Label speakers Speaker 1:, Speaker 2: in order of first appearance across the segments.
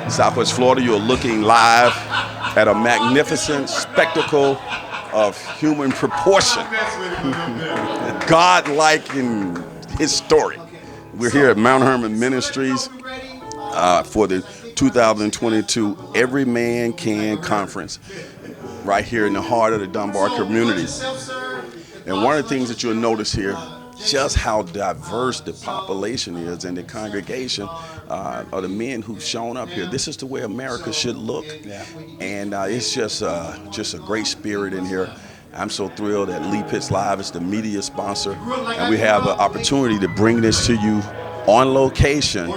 Speaker 1: Southwest Florida, you're looking live at a magnificent spectacle of human proportion, God-like and historic. We're here at Mount Hermon Ministries for the 2022 Every Man Can Conference, right here in the heart of the Dunbar community. And one of the things that you'll notice here, just how diverse the population is and the congregation of the men who've shown up here. This is the way America should look. And it's just a great spirit in here. I'm so thrilled that Lee Pitts Live is the media sponsor, and we have an opportunity to bring this to you on location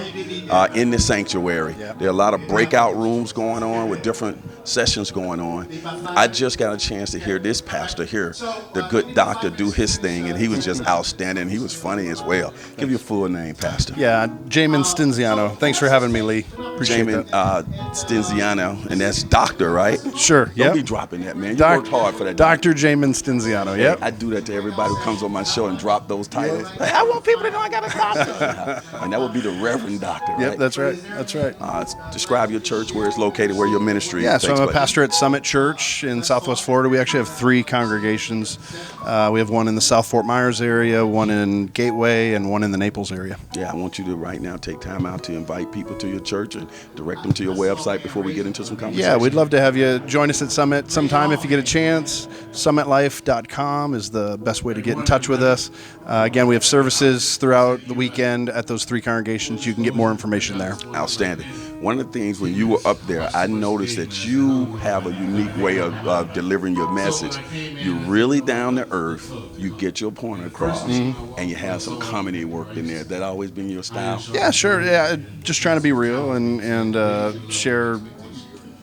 Speaker 1: in the sanctuary. There are a lot of breakout rooms going on with different sessions going on. I just got a chance to hear this pastor here, the good doctor, do his thing, and he was just outstanding. He was funny as well. Give your full name, Pastor.
Speaker 2: Yeah, Jamin Stinziano. Thanks for having me, Lee. Appreciate
Speaker 1: Jamin
Speaker 2: that.
Speaker 1: Stinziano, and that's doctor, right?
Speaker 2: Sure,
Speaker 1: Don't be dropping that, man. You worked hard for that.
Speaker 2: Dr. Jamin Stinziano, yep.
Speaker 1: I do that to everybody who comes on my show and drop those titles. Hey, I want people to know I got a doctor. And that would be the Reverend Doctor, right?
Speaker 2: Yep, that's right. That's right.
Speaker 1: Describe your church, where it's located, where your ministry
Speaker 2: takes place. Yeah, so I'm a pastor at Summit Church in Southwest Florida. We actually have 3 congregations. We have one in the South Fort Myers area, one in Gateway, and one in the Naples area.
Speaker 1: Yeah, I want you to right now take time out to invite people to your church and direct them to your website before we get into some conversation.
Speaker 2: Yeah, we'd love to have you join us at Summit sometime if you get a chance. SummitLife.com is the best way to get in touch with us. Again, we have services throughout the weekend at those 3 congregations. You can get more information there.
Speaker 1: Outstanding. One of the things when you were up there, I noticed that you have a unique way of delivering your message. You're really down to earth. You get your point across, and you have some comedy work in there. That always been your style?
Speaker 2: Yeah, sure. Yeah, just trying to be real and share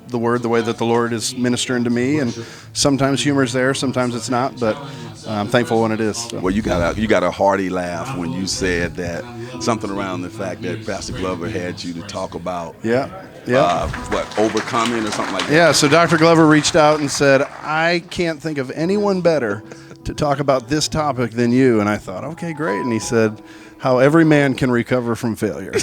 Speaker 2: the word the way that the Lord is ministering to me. And sometimes humor's there, sometimes it's not, but I'm thankful when it is. So.
Speaker 1: Well, you got a hearty laugh when you said that, something around the fact that Pastor Glover had you to talk about overcoming or something like that.
Speaker 2: Yeah, so Dr. Glover reached out and said, I can't think of anyone better to talk about this topic than you. And I thought, okay, great. And he said, how every man can recover from failure.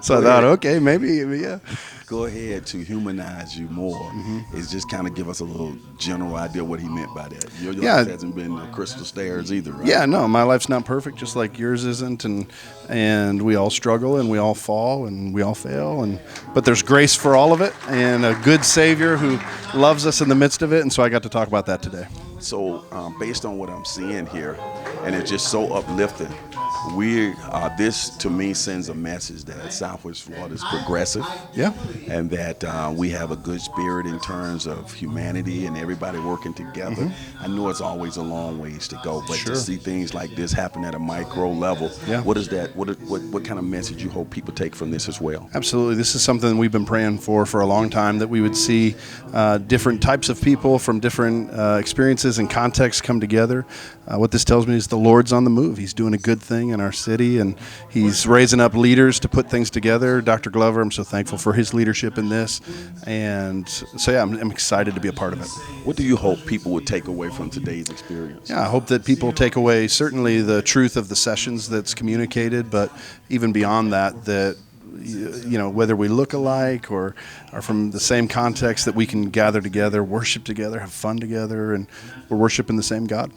Speaker 2: So I thought, okay, maybe, yeah.
Speaker 1: Go ahead to Humanize You More. Is just kind of give us a little general idea what he meant by that. Your life hasn't been crystal stairs either, right?
Speaker 2: Yeah, no, my life's not perfect, just like yours isn't, and we all struggle and we all fall and we all fail, but there's grace for all of it and a good Savior who loves us in the midst of it, and so I got to talk about that today.
Speaker 1: So based on what I'm seeing here, and it's just so uplifting, this to me sends a message that Southwest Florida is progressive, and that we have a good spirit in terms of humanity and everybody working together. I know it's always a long ways to go, but to see things like this happen at a micro level, what is that? What kind of message you hope people take from this as well?
Speaker 2: Absolutely, this is something we've been praying for a long time, that we would see different types of people from different experiences and contexts come together. What this tells me is the Lord's on the move. He's doing a good thing in our city, and he's raising up leaders to put things together. Dr. Glover, I'm so thankful for his leadership in this, and so I'm excited to be a part of it.
Speaker 1: What do you hope people would take away from today's experience?
Speaker 2: Yeah, I hope that people take away certainly the truth of the sessions that's communicated, but even beyond that, whether we look alike or are from the same context, that we can gather together, worship together, have fun together, and we're worshiping the same God.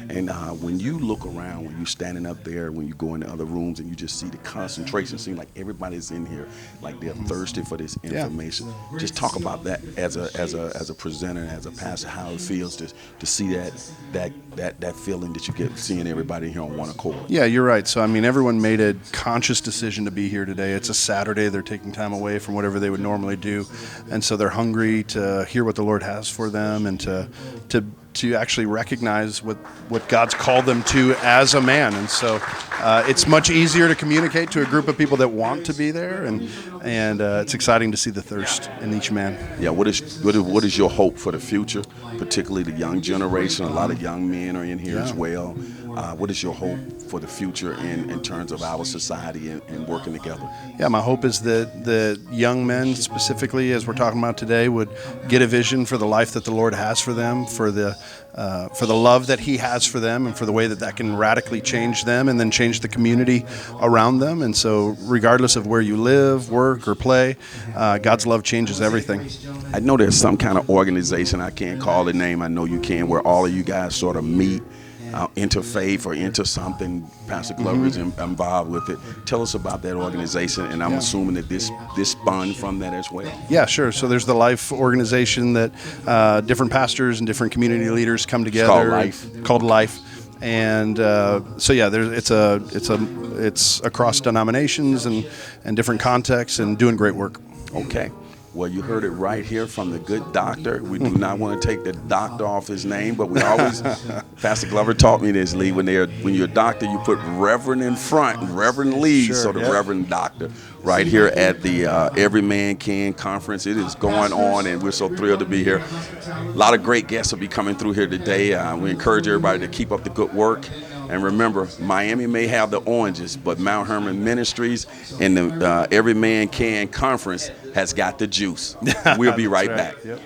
Speaker 1: And when you look around, when you're standing up there, when you go into other rooms and you just see the concentration, seem like everybody's in here, like they're thirsty for this information. Just talk about that as a presenter, as a pastor, how it feels to see that feeling that you get seeing everybody here on one accord.
Speaker 2: Yeah, you're right. So everyone made a conscious decision to be here today. It's a Saturday. They're taking time away from whatever they would normally do, and so they're hungry to hear what the Lord has for them and to actually recognize what God's called them to as a man. And so it's much easier to communicate to a group of people that want to be there, and it's exciting to see the thirst in each man.
Speaker 1: Yeah, what is your hope for the future, particularly the young generation? A lot of young men are in here as well. What is your hope for the future in terms of our society and working together?
Speaker 2: Yeah, my hope is that the young men, specifically as we're talking about today, would get a vision for the life that the Lord has for them, for the love that He has for them, and for the way that that can radically change them and then change the community around them. And so, regardless of where you live, work, or play, God's love changes everything.
Speaker 1: I know there's some kind of organization, I can't call the name, I know you can, where all of you guys sort of meet, interfaith or into something. Pastor Glover is involved with it. Tell us about that organization, and I'm assuming that this spun from that as well.
Speaker 2: Yeah, sure. So there's the Life organization that different pastors and different community leaders come together.
Speaker 1: It's
Speaker 2: called Life. And so yeah, it's across denominations and different contexts and doing great work.
Speaker 1: Okay. Well, you heard it right here from the good doctor. We do not want to take the doctor off his name, but we always, Pastor Glover taught me this, Lee, when you're a doctor, you put Reverend in front, Reverend Lee,
Speaker 2: Sure,
Speaker 1: so the
Speaker 2: yep.
Speaker 1: Reverend Doctor, right here at the Every Man Can Conference. It is going on, and we're so thrilled to be here. A lot of great guests will be coming through here today. We encourage everybody to keep up the good work. And remember, Miami may have the oranges, but Mount Hermon Ministries and the Every Man Can Conference has got the juice. We'll be right back.
Speaker 2: Yep.